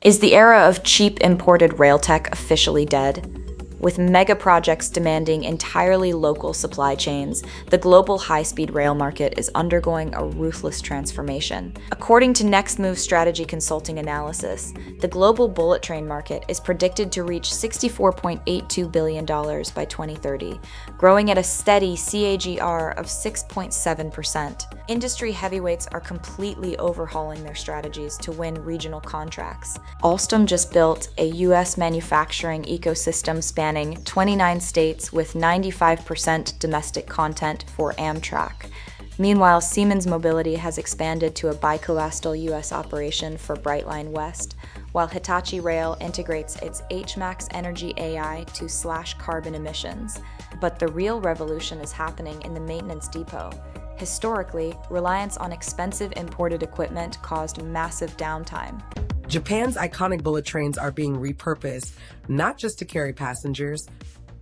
Is the era of cheap imported rail tech officially dead? With mega projects demanding entirely local supply chains, the global high-speed rail market is undergoing a ruthless transformation. According to Next Move Strategy Consulting Analysis, the global bullet train market is predicted to reach $64.82 billion by 2030, growing at a steady CAGR of 6.7%. Industry heavyweights are completely overhauling their strategies to win regional contracts. Alstom just built a U.S. manufacturing ecosystem spanning 29 states with 95% domestic content for Amtrak. Meanwhile, Siemens Mobility has expanded to a bicoastal U.S. operation for Brightline West, while Hitachi Rail integrates its HMAX Energy AI to slash carbon emissions. But the real revolution is happening in the maintenance depot. Historically, reliance on expensive imported equipment caused massive downtime. Japan's iconic bullet trains are being repurposed not just to carry passengers,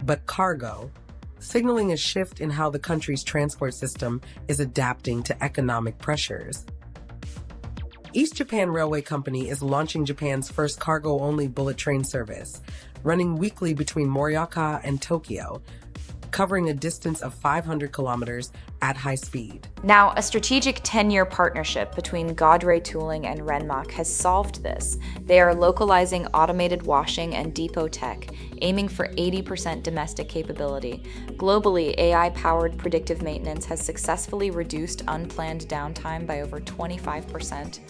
but cargo, signaling a shift in how the country's transport system is adapting to economic pressures. East Japan Railway Company is launching Japan's first cargo-only bullet train service, running weekly between Morioka and Tokyo, covering a distance of 500 kilometers at high speed. Now, a strategic 10-year partnership between Godrej Tooling and Renmark has solved this. They are localizing automated washing and depot tech, aiming for 80% domestic capability. Globally, AI-powered predictive maintenance has successfully reduced unplanned downtime by over 25%.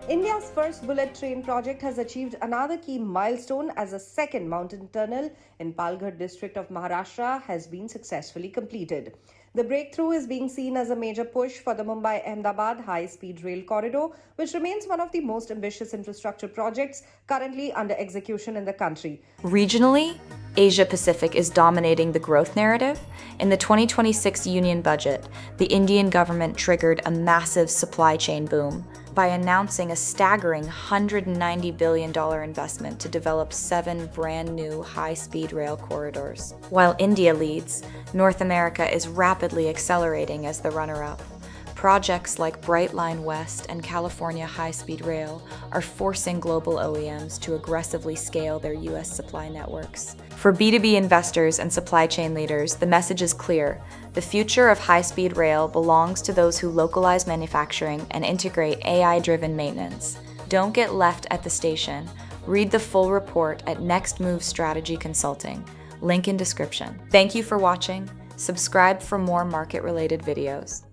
India's first bullet train project has achieved another key milestone as a second mountain tunnel in Palghar district of Maharashtra has been successfully completed. The breakthrough is being seen as a major push for the Mumbai-Ahmedabad high-speed rail corridor, which remains one of the most ambitious infrastructure projects currently under execution in the country. Regionally, Asia-Pacific is dominating the growth narrative. In the 2026 union budget, the Indian government triggered a massive supply chain boom by announcing a staggering $190 billion investment to develop 7 brand new high-speed rail corridors. While India leads, North America is rapidly accelerating as the runner-up. Projects like Brightline West and California High-Speed Rail are forcing global OEMs to aggressively scale their U.S. supply networks. For B2B investors and supply chain leaders, the message is clear. The future of high-speed rail belongs to those who localize manufacturing and integrate AI-driven maintenance. Don't get left at the station. Read the full report at Next Move Strategy Consulting. Link in description. Thank you for watching. Subscribe for more market-related videos.